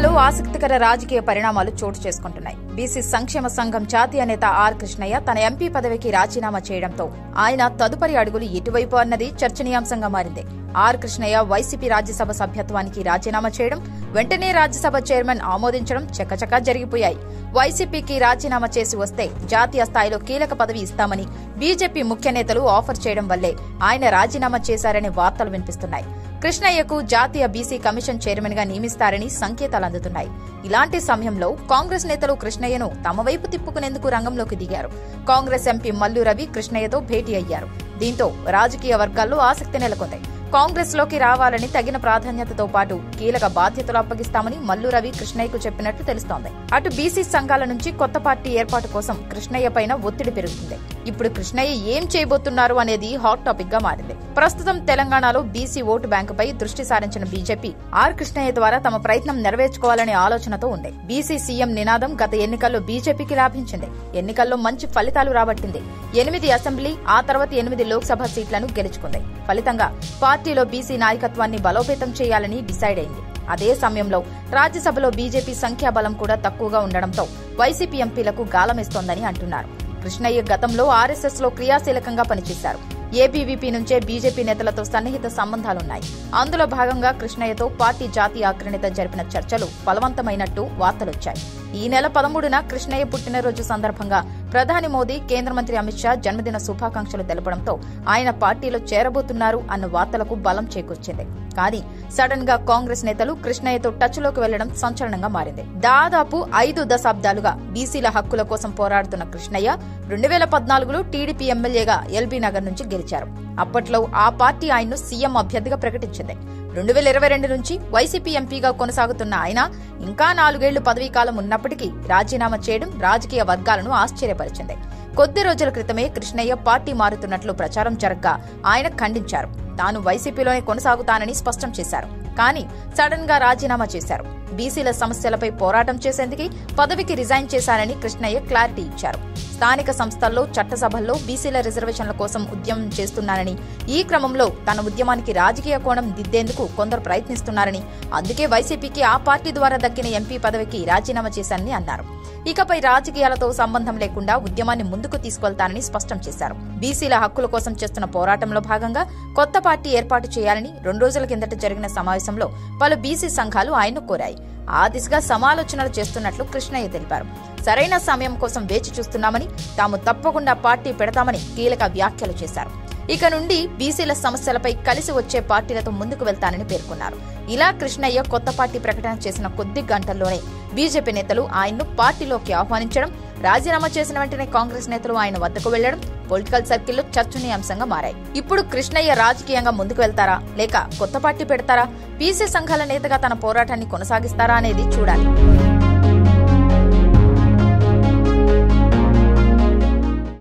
తెలంగాణలో ఆసక్తికర రాజకీయ పరిణామాలు చోటు చేసుకుంటున్నాయి. బీసీ సంక్షేమ సంఘం జాతీయ నేత ఆర్ కృష్ణయ్య తన ఎంపీ పదవికి రాజీనామా చేయడంతో ఆయన తదుపరి అడుగులు ఎటువైపు అన్నది చర్చనీయాంశంగా మారింది. ఆర్ కృష్ణయ్య వైసీపీ రాజ్యసభ సభ్యత్వానికి రాజీనామా చేయడం, వెంటనే రాజ్యసభ చైర్మన్ ఆమోదించడం చకచకా జరిగిపోయాయి. వైసీపీకి రాజీనామా చేసి వస్తే జాతీయ స్థాయిలో కీలక పదవి ఇస్తామని బీజేపీ ముఖ్య నేతలు ఆఫర్ చేయడం వల్లే ఆయన రాజీనామా చేశారనే వార్తలు వినిపిస్తున్నాయి. కృష్ణయ్యకు జాతీయ బీసీ కమిషన్ చైర్మన్ గా నియమిస్తారని సంకేతాలు అందుతున్నాయి. ఇలాంటి సమయంలో కాంగ్రెస్ నేతలు కృష్ణయ్యను తమ వైపు తిప్పుకునేందుకు రంగంలోకి దిగారు. కాంగ్రెస్ ఎంపీ మల్లు రవి కృష్ణయ్యతో భేటీ అయ్యారు. దీంతో రాజకీయ వర్గాల్లో ఆసక్తి నెలకొంది. కాంగ్రెస్ లోకి రావాలని తగిన ప్రాధాన్యతతో పాటు కీలక బాధ్యతలు అప్పగిస్తామని మల్లు రవి కృష్ణయ్యకు చెప్పినట్లు తెలుస్తోంది. అటు బీసీ సంఘాల నుంచి కొత్త పార్టీ ఏర్పాటు కోసం కృష్ణయ్య పైన ఒత్తిడి పెరుగుతుంది. ఇప్పుడు కృష్ణయ్య ఏం చేయబోతున్నారు అనేది హాట్ టాపిక్ గా మారింది. ప్రస్తుతం తెలంగాణలో బీసీ ఓటు బ్యాంకుపై దృష్టి సారించిన బీజేపీ ఆర్ కృష్ణయ్య ద్వారా తమ ప్రయత్నం నెరవేర్చుకోవాలనే ఆలోచనతో ఉంది. బీసీ సీఎం నినాదం గత ఎన్నికల్లో బీజేపీకి లాభించింది. ఎన్నికల్లో మంచి ఫలితాలు రాబట్టింది. 8 అసెంబ్లీ, ఆ తర్వాత 8 లోక్సభ సీట్లను గెలుచుకుంది. ఫలితంగా పార్టీలో బీసీ నాయకత్వాన్ని బలోపేతం చేయాలని డిసైడ్ అయింది. అదే సమయంలో రాజ్యసభలో బీజేపీ సంఖ్యాబలం కూడా తక్కువగా ఉండడంతో వైసీపీ ఎంపీలకు గాలమేస్తోందని అంటున్నారు. కృష్ణయ్య గతంలో ఆర్ఎస్ఎస్ లో క్రియాశీలకంగా పనిచేశారు. ఏబీవీపీ నుంచే బీజేపీ నేతలతో సన్నిహిత సంబంధాలున్నాయి. అందులో భాగంగా కృష్ణయ్యతో పార్టీ జాతీయ అగ్రనేత జరిపిన చర్చలు ఫలవంతమైనట్టు వార్తలొచ్చాయి. ఈ నెల 13న కృష్ణయ్య పుట్టినరోజు సందర్భంగా ప్రధాని మోదీ, కేంద్ర మంత్రి అమిత్ షా జన్మదిన శుభాకాంక్షలు తెలపడంతో ఆయన పార్టీలో చేరబోతున్నారు అన్న వార్తలకు బలం చేకూర్చింది. కానీ సడన్ గా కాంగ్రెస్ నేతలు కృష్ణయ్యతో టచ్ లోకి వెళ్లడం సంచలనంగా మారింది. దాదాపు 5 దశాబ్దాలుగా బీసీల హక్కుల కోసం పోరాడుతున్న కృష్ణయ్య 2014లో టీడీపీ ఎమ్మెల్యేగా ఎల్బీ నగర్ నుంచి గెలిచారు. అప్పట్లో ఆ పార్టీ ఆయన్ను సీఎం అభ్యర్థిగా ప్రకటించింది. 2022 నుంచి వైసీపీ ఎంపీగా కొనసాగుతున్న ఆయన ఇంకా 4 ఏళ్లు పదవీకాలం ఉన్నప్పటికీ రాజీనామా చేయడం రాజకీయ వర్గాలను ఆశ్చర్యపరిచింది. కొద్ది రోజుల క్రితమే కృష్ణయ్య పార్టీ మారుతున్నట్లు ప్రచారం జరగ్గా ఆయన ఖండించారు. తాను వైసీపీలోనే కొనసాగుతానని స్పష్టం చేశారు. కానీ సడన్ గా రాజీనామా చేశారు. బీసీల సమస్యలపై పోరాటం చేసేందుకు పదవికి రిజైన్ చేశారని కృష్ణయ్య క్లారిటీ ఇచ్చారు. స్థానిక సంస్థల్లో, చట్టసభల్లో బీసీల రిజర్వేషన్ల కోసం ఉద్యమం చేస్తున్నానని, ఈ క్రమంలో తన ఉద్యమానికి రాజకీయ కోణం దిద్దేందుకు కొందరు ప్రయత్నిస్తున్నారని, అందుకే వైసీపీకి ఆ పార్టీ ద్వారా దక్కిన ఎంపీ పదవికి రాజీనామా చేశానని అన్నారు. ఇకపై రాజకీయాలతో సంబంధం లేకుండా ఉద్యమాన్ని ముందుకు తీసుకెళ్తానని స్పష్టం చేశారు. బీసీల హక్కుల కోసం చేస్తున్న పోరాటంలో భాగంగా కొత్త పార్టీ ఏర్పాటు చేయాలని 2 రోజుల కిందట జరిగిన సమావేశంలో పలు బీసీ సంఘాలు ఆయన్ను కోరాయి. ఆ దిశగా సమాలోచనలు చేస్తున్నట్లు కృష్ణయ్య తెలిపారు. సరైన సమయం కోసం వేచి చూస్తున్నామని, తాము తప్పకుండా పార్టీ పెడతామని కీలక వ్యాఖ్యలు చేశారు. ఇక నుండి బీసీల సమస్యలపై కలిసి వచ్చే పార్టీలతో ముందుకు వెళ్తానని పేర్కొన్నారు. ఇలా కృష్ణయ్య కొత్త పార్టీ ప్రకటన చేసిన కొద్ది గంటల్లోనే బీజేపీ నేతలు ఆయన్ను పార్టీలోకి ఆహ్వానించడం, రాజీనామా చేసిన వెంటనే కాంగ్రెస్ నేతలు ఆయన వద్దకు వెళ్లడం పొలిటికల్ సర్కిల్లో చర్చనీయాంశంగా మారాయి. ఇప్పుడు కృష్ణయ్య రాజకీయంగా ముందుకు వెళ్తారా, లేక కొత్త పార్టీ పెడతారా, బీసీ సంఘాల నేతగా తన పోరాటాన్ని కొనసాగిస్తారా అనేది చూడాలి.